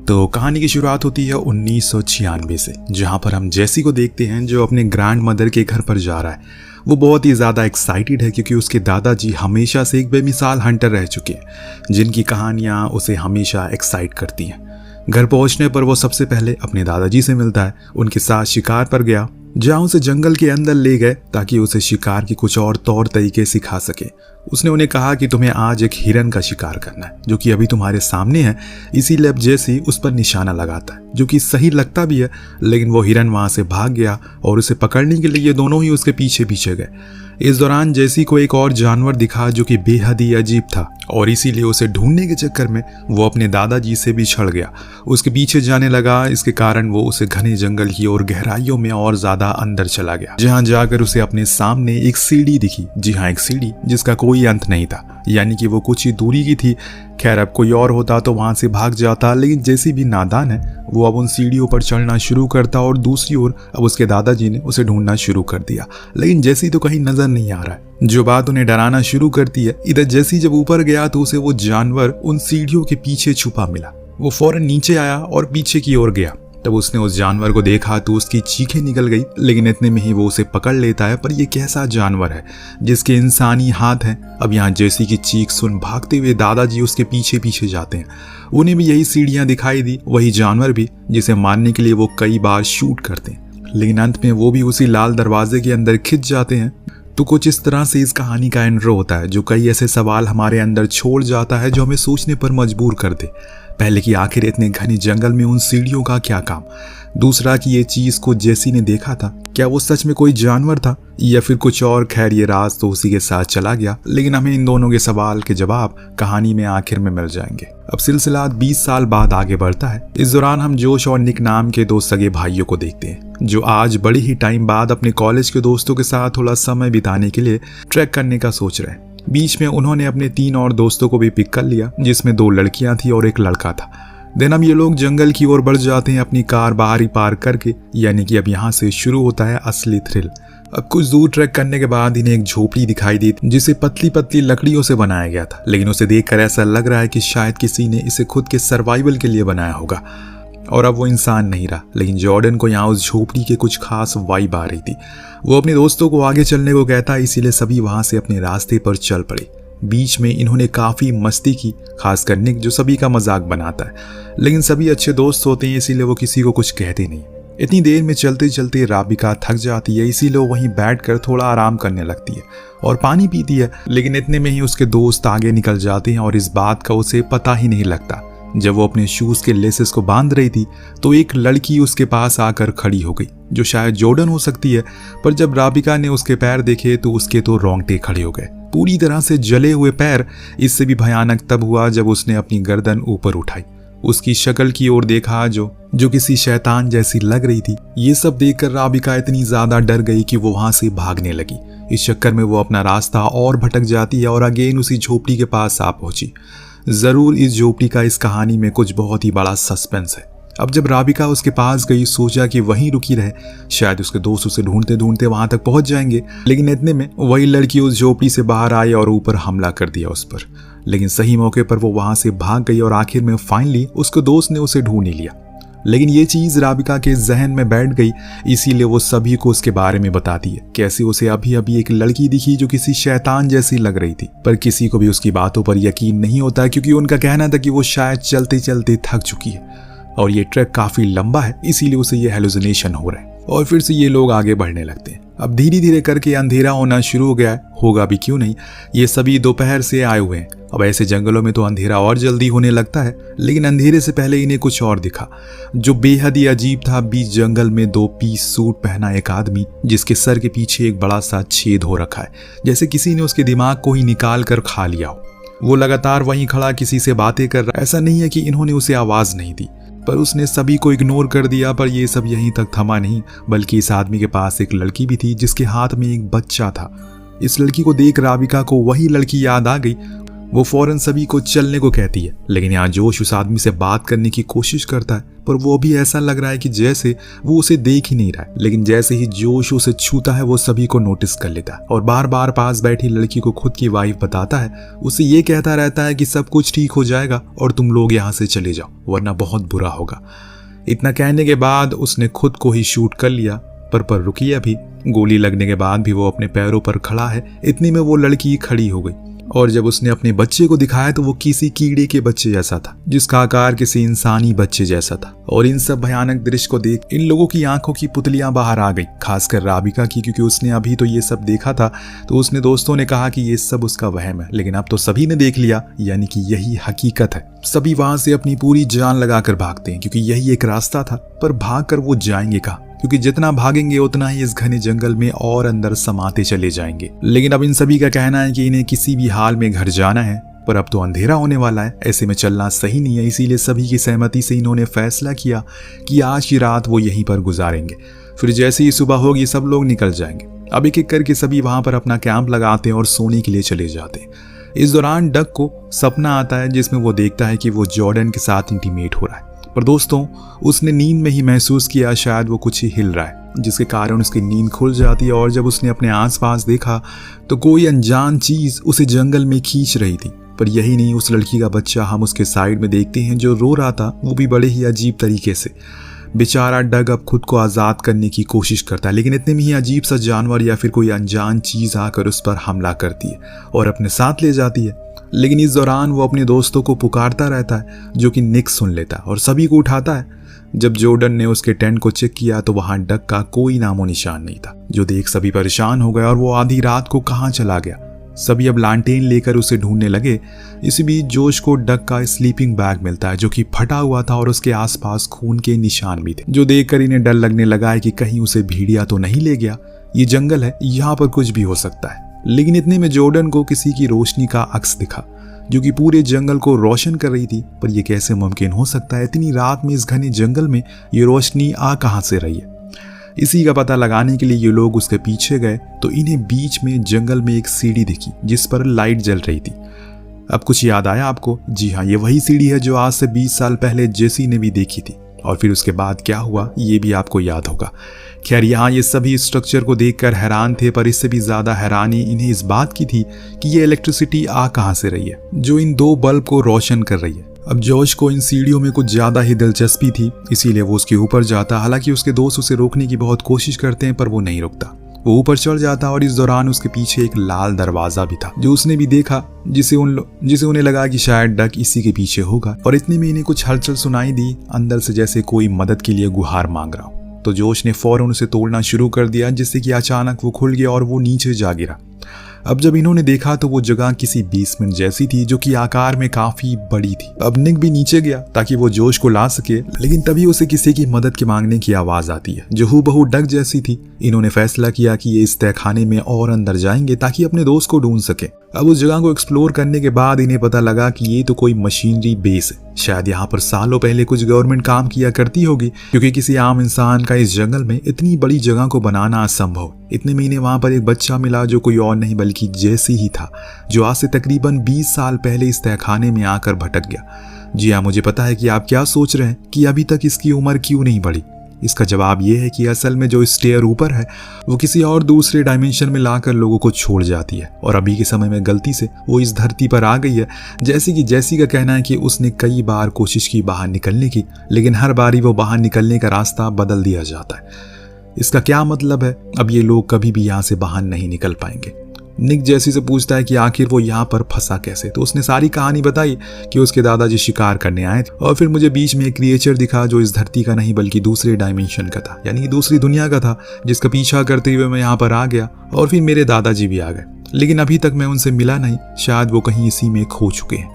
तो कहानी की शुरुआत होती है 1996 से, जहां पर हम जैसी को देखते हैं जो अपने ग्रैंड मदर के घर पर जा रहा है। वो बहुत ही ज़्यादा एक्साइटेड है क्योंकि उसके दादाजी हमेशा से एक बेमिसाल हंटर रह चुके हैं, जिनकी कहानियां उसे हमेशा एक्साइट करती हैं। घर पहुंचने पर वो सबसे पहले अपने दादाजी से मिलता है। उनके साथ शिकार पर गया, जहां उसे जंगल के अंदर ले गए ताकि उसे शिकार की कुछ और तौर तरीके सिखा सके। उसने उन्हें कहा कि तुम्हें आज एक हिरन का शिकार करना है, जो कि अभी तुम्हारे सामने है। इसीलिए अब जैसी उस पर निशाना लगाता है, जो कि सही लगता भी है। लेकिन वो हिरन वहां से भाग गया और उसे पकड़ने के लिए दोनों ही उसके पीछे पीछे गए। इस दौरान जैसी को एक और जानवर दिखा जो कि बेहद ही अजीब था, और इसीलिए उसे ढूंढने के चक्कर में वो अपने दादाजी से भी छड़ गया, उसके पीछे जाने लगा। इसके कारण वो उसे घने जंगल की और गहराइयों में और ज्यादा अंदर चला गया, जहां जाकर उसे अपने सामने एक सीढ़ी दिखी। जी हाँ, एक सीढ़ी जिसका कोई अंत नहीं था, यानी कि वो कुछ ही दूरी की थी। खैर, अब कोई और होता तो वहां से भाग जाता, लेकिन जैसी भी नादान है, वो अब उन सीढ़ियों पर चढ़ना शुरू करता। और दूसरी ओर अब उसके दादाजी ने उसे ढूंढना शुरू कर दिया, लेकिन जैसी तो कहीं नजर नहीं आ रहा है, जो बात उन्हें डराना शुरू करती है। इधर जैसी जब ऊपर गया तो उसे वो जानवर उन सीढ़ियों के पीछे छुपा मिला। वो फौरन नीचे आया और पीछे की ओर गया। तब उसने उस जानवर को देखा तो उसकी चीखें निकल गई, लेकिन इतने में ही वो उसे पकड़ लेता है। पर ये कैसा जानवर है जिसके इंसानी हाथ हैं? अब यहाँ जैसी की चीख सुन भागते हुए दादाजी उसके पीछे पीछे जाते हैं। उन्हें भी यही सीढ़ियां दिखाई दी, वही जानवर भी जिसे मारने के लिए वो कई बार शूट करते हैं, लेकिन अंत में वो भी उसी लाल दरवाजे के अंदर खिंच जाते हैं। तो कुछ इस तरह से इस कहानी का इंट्रो होता है, जो कई ऐसे सवाल हमारे अंदर छोड़ जाता है जो हमें सोचने पर मजबूर कर दे। पहले कि आखिर इतने घने जंगल में उन सीढ़ियों का क्या काम? दूसरा कि ये चीज को जैसी ने देखा था, क्या वो सच में कोई जानवर था या फिर कुछ और? खैर, ये राज तो उसी के साथ चला गया, लेकिन हमें इन दोनों के सवाल के जवाब कहानी में आखिर में मिल जाएंगे। अब सिलसिला 20 साल बाद आगे बढ़ता है। इस दौरान हम जोश और निक नाम के दो सगे भाइयों को देखते हैं, जो आज बड़े ही टाइम बाद अपने कॉलेज के दोस्तों के साथ थोड़ा समय बिताने के लिए ट्रैक करने का सोच रहे हैं। बीच में उन्होंने अपने 3 और दोस्तों को भी पिक कर लिया, जिसमें 2 लड़कियां थी और एक लड़का था। दिन अब ये लोग जंगल की ओर बढ़ जाते हैं अपनी कार बाहर ही पार्क करके, यानी कि अब यहाँ से शुरू होता है असली थ्रिल। अब कुछ दूर ट्रैक करने के बाद इन्हें एक झोपड़ी दिखाई दी, जिसे पतली पतली लकड़ियों से बनाया गया था, लेकिन उसे देखकर ऐसा लग रहा है कि शायद किसी ने इसे खुद के सर्वाइवल के लिए बनाया होगा। और अब वो इंसान नहीं रहा, लेकिन जॉर्डन को यहाँ उस झोपड़ी के कुछ खास वाइब आ रही थी। वो अपने दोस्तों को आगे चलने को कहता, इसीलिए सभी वहां से अपने रास्ते पर चल पड़े। बीच में इन्होंने काफी मस्ती की, खास कर निक, जो सभी का मजाक बनाता है, लेकिन सभी अच्छे दोस्त होते हैं, इसीलिए वो किसी को कुछ कहते नहीं। इतनी देर में चलते चलते राबिका थक जाती है, इसीलिए वो वहीं बैठकर थोड़ा आराम करने लगती है और पानी पीती है। लेकिन इतने में ही उसके दोस्त आगे निकल जाते हैं और इस बात का उसे पता ही नहीं लगता। जब वो अपने शूज के लेसेस को बांध रही थी तो एक लड़की उसके पास आकर खड़ी हो गई, जो शायद जॉर्डन हो सकती है। पर जब राबिका ने उसके पैर देखे तो उसके तो रोंगटे खड़े हो गए, पूरी तरह से जले हुए पैर। इससे भी भयानक तब हुआ जब उसने अपनी गर्दन ऊपर उठाई, उसकी शक्ल की ओर देखा जो किसी शैतान जैसी लग रही थी। ये सब देखकर राबिका इतनी ज्यादा डर गई कि वो वहां से भागने लगी। इस चक्कर में वो अपना रास्ता और भटक जाती है और अगेन उसी झोपड़ी के पास आ पहुंची। जरूर इस झोपड़ी का इस कहानी में कुछ बहुत ही बड़ा सस्पेंस है। अब जब राबिका उसके पास गई, सोचा कि वहीं रुकी रहे, शायद उसके दोस्त उसे ढूंढते ढूंढते वहां तक पहुंच जाएंगे। लेकिन इतने में वही लड़की उस झोपड़ी से बाहर आई और ऊपर हमला कर दिया उस पर। लेकिन सही मौके पर वो वहां से भाग गई और आखिर में फाइनली उसके दोस्त ने उसे ढूंढ ही लिया। लेकिन ये चीज राबिका के जहन में बैठ गई, इसीलिए वो सभी को उसके बारे में बताती है। कैसे उसे अभी अभी एक लड़की दिखी जो किसी शैतान जैसी लग रही थी। पर किसी को भी उसकी बातों पर यकीन नहीं होता, क्योंकि उनका कहना था कि वो शायद चलते चलते थक चुकी है और ये ट्रैक काफी लंबा है, इसीलिए उसे ये हेलुसिनेशन हो रहा है। और फिर से ये लोग आगे बढ़ने लगते हैं। अब धीरे धीरे करके अंधेरा होना शुरू हो गया है, होगा भी क्यों नहीं। ये सभी दोपहर से आए हुए हैं। अब ऐसे जंगलों में तो अंधेरा और जल्दी होने लगता है, लेकिन अंधेरे से पहले इन्हें कुछ और दिखा, जो बेहद ही अजीब था। बीच जंगल में 2 पीस सूट पहना एक आदमी, जिसके सर के पीछे एक बड़ा सा छेद हो रखा है, जैसे किसी ने उसके दिमाग को ही निकाल कर खा लिया हो। वो लगातार वहीं खड़ा किसी से बातें कर रहा। ऐसा नहीं है कि इन्होंने उसे आवाज नहीं दी, पर उसने सभी को इग्नोर कर दिया। पर ये सब यहीं तक थमा नहीं, बल्कि इस आदमी के पास एक लड़की भी थी, जिसके हाथ में एक बच्चा था। इस लड़की को देख राबिका को वही लड़की याद आ गई। वो फौरन सभी को चलने को कहती है, लेकिन यहाँ जोश उस आदमी से बात करने की कोशिश करता है, पर वो भी ऐसा लग रहा है कि जैसे वो उसे देख ही नहीं रहा है। लेकिन जैसे ही जोश उसे छूता है वो सभी को नोटिस कर लेता है और बार बार पास बैठी लड़की को खुद की वाइफ बताता है। उसे ये कहता रहता है कि सब कुछ ठीक हो जाएगा और तुम लोग यहाँ से चले जाओ वरना बहुत बुरा होगा। इतना कहने के बाद उसने खुद को ही शूट कर लिया, पर रुकी अभी। गोली लगने के बाद भी वो अपने पैरों पर खड़ा है। इतनी में वो लड़की खड़ी हो गई और जब उसने अपने बच्चे को दिखाया तो वो किसी कीड़े के बच्चे जैसा था, जिसका आकार किसी इंसानी बच्चे जैसा था। और इन सब भयानक दृश्य को देख इन लोगों की आंखों की पुतलियां बाहर आ गई, खासकर राबिका की, क्योंकि उसने अभी तो ये सब देखा था। तो उसने दोस्तों ने कहा कि ये सब उसका वहम है, लेकिन अब तो सभी ने देख लिया, यानी कि यही हकीकत है। सभी वहां से अपनी पूरी जान लगाकर भागते हैं क्योंकि यही एक रास्ता था, पर भाग कर वो जाएंगे कहाँ, क्योंकि जितना भागेंगे उतना ही इस घने जंगल में और अंदर समाते चले जाएंगे। लेकिन अब इन सभी का कहना है कि इन्हें किसी भी हाल में घर जाना है, पर अब तो अंधेरा होने वाला है, ऐसे में चलना सही नहीं है। इसीलिए सभी की सहमति से इन्होंने फैसला किया कि आज की रात वो यहीं पर गुजारेंगे। फिर जैसे ही सुबह होगी सब लोग निकल जाएंगे। अब एक एक करके सभी वहां पर अपना कैंप लगाते हैं और सोने के लिए चले जाते हैं। इस दौरान डक को सपना आता है जिसमें वो देखता है कि वो जॉर्डन के साथ इंटीमेट हो रहा है। पर दोस्तों उसने नींद में ही महसूस किया शायद वो कुछ ही हिल रहा है, जिसके कारण उसकी नींद खुल जाती है। और जब उसने अपने आसपास देखा तो कोई अनजान चीज उसे जंगल में खींच रही थी। पर यही नहीं, उस लड़की का बच्चा हम उसके साइड में देखते हैं जो रो रहा था, वो भी बड़े ही अजीब तरीके से। बेचारा डग अब खुद को आज़ाद करने की कोशिश करता है, लेकिन इतने में ही अजीब सा जानवर या फिर कोई अनजान चीज़ आकर उस पर हमला करती है और अपने साथ ले जाती है। लेकिन इस दौरान वो अपने दोस्तों को पुकारता रहता है, जो कि निक सुन लेता है और सभी को उठाता है। जब जॉर्डन ने उसके टेंट को चेक किया तो वहां डक का कोई नामो निशान नहीं था, जो देख सभी परेशान हो गए और वो आधी रात को कहाँ चला गया। सभी अब लालटेन लेकर उसे ढूंढने लगे। इसी बीच जोश को डक का स्लीपिंग बैग मिलता है, जो कि फटा हुआ था और उसके आसपास खून के निशान भी थे, जो देखकर इन्हें डर लगने लगा है कि कहीं उसे भेड़िया तो नहीं ले गया। ये जंगल है, यहाँ पर कुछ भी हो सकता है। लेकिन इतने में जॉर्डन को किसी की रोशनी का अक्स दिखा, जो कि पूरे जंगल को रोशन कर रही थी। पर यह कैसे मुमकिन हो सकता है, इतनी रात में इस घने जंगल में ये रोशनी आ कहां से रही है। इसी का पता लगाने के लिए ये लोग उसके पीछे गए तो इन्हें बीच में जंगल में एक सीढ़ी दिखी जिस पर लाइट जल रही थी। अब कुछ याद आया आपको? जी हाँ, ये वही सीढ़ी है जो आज से 20 साल पहले जेसी ने भी देखी थी। और फिर उसके बाद क्या हुआ ये भी आपको याद होगा। खैर, यहाँ ये सभी स्ट्रक्चर को देखकर हैरान थे, पर इससे भी ज्यादा हैरानी इन्हें इस बात की थी कि ये इलेक्ट्रिसिटी आ कहां से रही है जो इन दो बल्ब को रोशन कर रही है। अब जॉश को इन सीढ़ियों में कुछ ज्यादा ही दिलचस्पी थी, इसीलिए वो उसके ऊपर जाता। हालांकि उसके दोस्त उसे रोकने की बहुत कोशिश करते हैं, पर वो नहीं रुकता। वो ऊपर चढ़ जाता और इस दौरान उसके पीछे एक लाल दरवाजा भी था, जो उसने भी देखा, जिसे उन्हें लगा कि शायद डक इसी के पीछे होगा। और इतने में इन्हें कुछ हलचल सुनाई दी, अंदर से जैसे कोई मदद के लिए गुहार मांग रहा हो। तो जोश ने फौरन उसे तोड़ना शुरू कर दिया, जिससे कि अचानक वो खुल गया और वो नीचे जा गिरा। अब जब इन्होंने देखा तो वो जगह किसी बेसमेंट जैसी थी, जो कि आकार में काफी बड़ी थी। अब निक भी नीचे गया ताकि वो जोश को ला सके, लेकिन तभी उसे किसी की मदद के मांगने की आवाज आती है, जो हूबहू डक जैसी थी। इन्होंने फैसला किया कि ये इस तहखाने में और अंदर जाएंगे ताकि अपने दोस्त को ढूंढ सके। अब उस जगह को एक्सप्लोर करने के बाद इन्हें पता लगा कि ये तो कोई मशीनरी बेस है। शायद यहाँ पर सालों पहले कुछ गवर्नमेंट काम किया करती होगी, क्योंकि किसी आम इंसान का इस जंगल में इतनी बड़ी जगह को बनाना असंभव। इतने महीने वहां पर एक बच्चा मिला, जो कोई और नहीं बल्कि जेसी ही था, जो आज से तकरीबन 20 साल पहले इस तहखाने में आकर भटक गया। जी हाँ, मुझे पता है कि आप क्या सोच रहे हैं कि अभी तक इसकी उम्र क्यों नहीं बढ़ी। इसका जवाब यह है कि असल में जो स्टेयर ऊपर है वो किसी और दूसरे डायमेंशन में लाकर लोगों को छोड़ जाती है, और अभी के समय में गलती से वो इस धरती पर आ गई है। जैसे कि जेसी का कहना है कि उसने कई बार कोशिश की बाहर निकलने की, लेकिन हर बारी वो बाहर निकलने का रास्ता बदल दिया जाता है। इसका क्या मतलब है? अब ये लोग कभी भी यहाँ से बाहर नहीं निकल पाएंगे। निक जेसी से पूछता है कि आखिर वो यहाँ पर फंसा कैसे। तो उसने सारी कहानी बताई कि उसके दादाजी शिकार करने आए थे, और फिर मुझे बीच में एक क्रिएचर दिखा जो इस धरती का नहीं बल्कि दूसरे डायमेंशन का था, यानी कि दूसरी दुनिया का था, जिसका पीछा करते हुए मैं यहाँ पर आ गया। और फिर मेरे दादाजी भी आ गए, लेकिन अभी तक मैं उनसे मिला नहीं। शायद वो कहीं इसी में खो चुके हैं।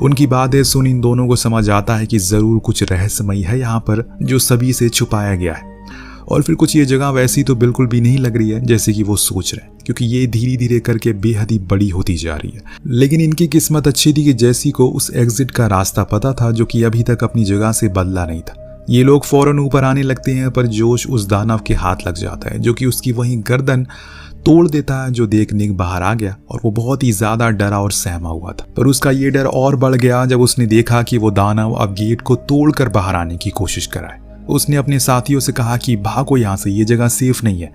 उनकी बातें सुन इन दोनों को समझ आता है कि जरूर कुछ रहस्यमयी है यहाँ पर, जो सभी से छुपाया गया है। और फिर कुछ ये जगह वैसी तो बिल्कुल भी नहीं लग रही है जैसे कि वो सोच रहे हैं, क्योंकि ये धीरे धीरे करके बेहद ही बड़ी होती जा रही है। लेकिन इनकी किस्मत अच्छी थी कि जेसी को उस एग्जिट का रास्ता पता था, जो कि अभी तक अपनी जगह से बदला नहीं था। ये लोग फौरन ऊपर आने लगते हैं, पर जोश उस दानव के हाथ लग जाता है, जो कि उसकी वहीं गर्दन तोड़ देता है, जो देख निक बाहर आ गया और वो बहुत ही ज्यादा डरा और सहमा हुआ था। पर उसका ये डर और बढ़ गया जब उसने देखा कि वो दानव अब गेट को तोड़कर बाहर आने की कोशिश कराए। उसने अपने साथियों से कहा कि भागो यहाँ से, ये जगह सेफ नहीं है।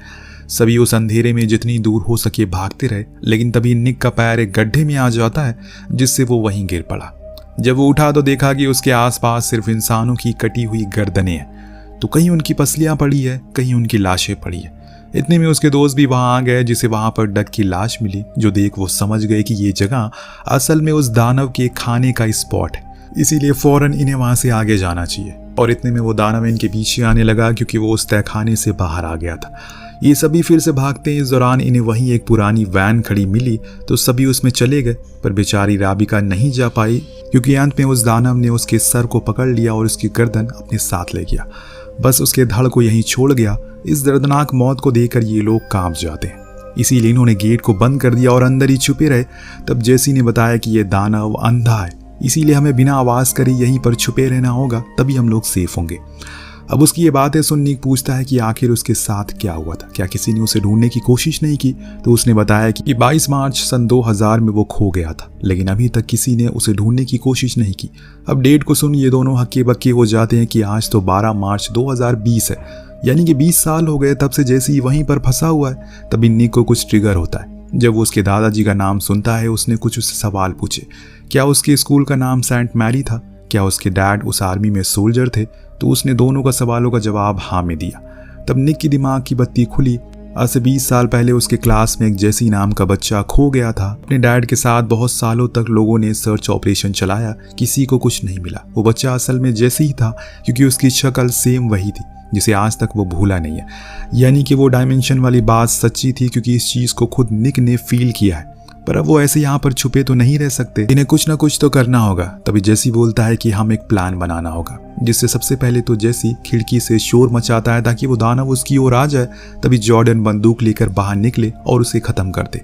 सभी उस अंधेरे में जितनी दूर हो सके भागते रहे, लेकिन तभी निक का पैर एक गड्ढे में आ जाता है जिससे वो वहीं गिर पड़ा। जब वो उठा तो देखा कि उसके आसपास सिर्फ इंसानों की कटी हुई गर्दनें हैं, तो कहीं उनकी पसलियां पड़ी है, कहीं उनकी लाशें पड़ी है। इतने में उसके दोस्त भी वहां आ गए, जिसे वहां पर डक की लाश मिली, जो देख वो समझ गए कि ये जगह असल में उस दानव के खाने का स्पॉट है, इसीलिए फौरन इन्हें वहां से आगे जाना चाहिए। और इतने में वो दानव इनके पीछे आने लगा, क्योंकि वो उस तहखाने से बाहर आ गया था। ये सभी फिर से भागते हैं। इस दौरान इन्हें वहीं एक पुरानी वैन खड़ी मिली, तो सभी उसमें चले गए। पर बेचारी राबिका नहीं जा पाई, क्योंकि अंत में उस दानव ने उसके सर को पकड़ लिया और उसकी गर्दन अपने साथ ले गया। बस उसके धड़ को यहीं छोड़ गया। इस दर्दनाक मौत को देखकर ये लोग कांप जाते हैं, इसीलिए इन्होंने गेट को बंद कर दिया और अंदर ही छुपे रहे। तब जेसी ने बताया कि ये दानव अंधा है, इसीलिए हमें बिना आवाज करे यहीं पर छुपे रहना होगा, तभी हम लोग सेफ होंगे। अब उसकी ये बातें सुन निक पूछता है कि आखिर उसके साथ क्या हुआ था, क्या किसी ने उसे ढूंढने की कोशिश नहीं की। तो उसने बताया कि 22 मार्च सन 2000 में वो खो गया था, लेकिन अभी तक किसी ने उसे ढूंढने की कोशिश नहीं की। अब डेट को सुन ये दोनों हक्के बक्के हो जाते हैं कि आज तो 12 मार्च 2020 है, यानी कि 20 साल हो गए तब से जैसे ही वहीं पर फंसा हुआ है। तभी निक को कुछ ट्रिगर होता है। जब वो उसके दादाजी का नाम सुनता है, उसने कुछ उससे सवाल पूछे। क्या उसके स्कूल का नाम सेंट मैरी था? क्या उसके डैड उस आर्मी में सोल्जर थे? तो उसने दोनों का सवालों का जवाब हाँ में दिया। तब निक की दिमाग की बत्ती खुली। आज से 20 साल पहले उसके क्लास में एक जेसी नाम का बच्चा खो गया था। अपने डैड के साथ बहुत सालों तक लोगों ने सर्च ऑपरेशन चलाया, किसी को कुछ नहीं मिला। वो बच्चा असल में जेसी ही था, क्योंकि उसकी शक्ल सेम वही थी, जिसे आज तक वो भूला नहीं है। यानी कि वो डायमेंशन वाली बात सच्ची थी, क्योंकि इस चीज को खुद निक ने फील किया है। पर अब वो ऐसे यहाँ पर छुपे तो नहीं रह सकते, इन्हें कुछ ना कुछ तो करना होगा। तभी जेसी बोलता है कि हम एक प्लान बनाना होगा, जिससे सबसे पहले तो जेसी खिड़की से शोर मचाता है ताकि वो दानव उसकी ओर आ जाए। तभी जॉर्डन बंदूक लेकर बाहर निकले और उसे खत्म कर दे।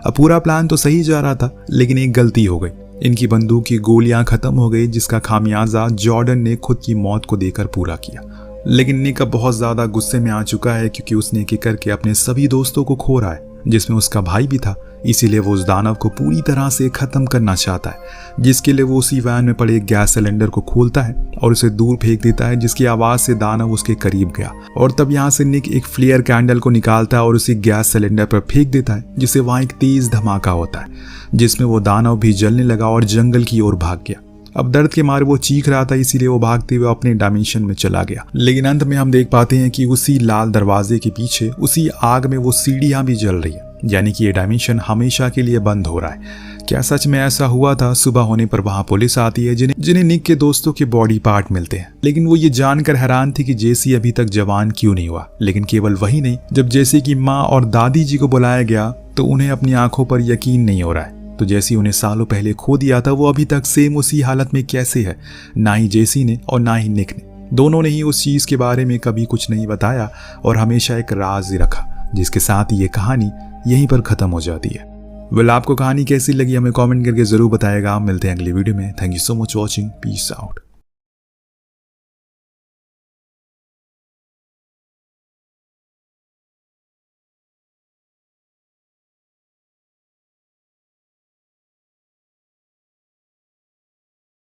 अब पूरा प्लान तो सही जा रहा था, लेकिन एक गलती हो गई। इनकी बंदूक की गोलियां खत्म हो गई, जिसका खामियाजा जॉर्डन ने खुद की मौत को देकर पूरा किया। लेकिन निक अब बहुत ज्यादा गुस्से में आ चुका है, क्योंकि उसने एक एक करके अपने सभी दोस्तों को खो रहा है, जिसमें उसका भाई भी था। इसीलिए वो उस दानव को पूरी तरह से खत्म करना चाहता है, जिसके लिए वो उसी वैन में पड़े एक गैस सिलेंडर को खोलता है और उसे दूर फेंक देता है, जिसकी आवाज से दानव उसके करीब गया। और तब यहाँ से निक एक फ्लेयर कैंडल को निकालता है और उसी गैस सिलेंडर पर फेंक देता है, जिससे वहां एक तेज धमाका होता है, जिसमें वो दानव भी जलने लगा और जंगल की ओर भाग गया। अब दर्द के मारे वो चीख रहा था, इसीलिए वो भागते हुए अपने डायमेंशन में चला गया। लेकिन अंत में हम देख पाते हैं कि उसी लाल दरवाजे के पीछे उसी आग में वो सीढ़ियां भी जल रही है, यानी कि ये डायमेंशन हमेशा के लिए बंद हो रहा है। क्या सच में ऐसा हुआ था? सुबह होने पर वहां पुलिस आती है, जिन्हें निक के दोस्तों के बॉडी पार्ट मिलते हैं। लेकिन वो ये जानकर हैरान थी कि जेसी अभी तक जवान क्यों नहीं हुआ। लेकिन केवल वही नहीं, जब जेसी की माँ और दादी जी को बुलाया गया तो उन्हें अपनी आंखों पर यकीन नहीं हो रहा है। तो जेसी उन्हें सालों पहले खो दिया था, वो अभी तक सेम उसी हालत में कैसे है? ना ही जेसी ने और ना ही निक ने, दोनों ने ही उस चीज के बारे में कभी कुछ नहीं बताया और हमेशा एक राज ही रखा, जिसके साथ ये कहानी यहीं पर खत्म हो जाती है। वेल, आपको कहानी कैसी लगी हमें कमेंट करके जरूर बताएगा। मिलते हैं अगली वीडियो में। Thank you so much watching. Peace out.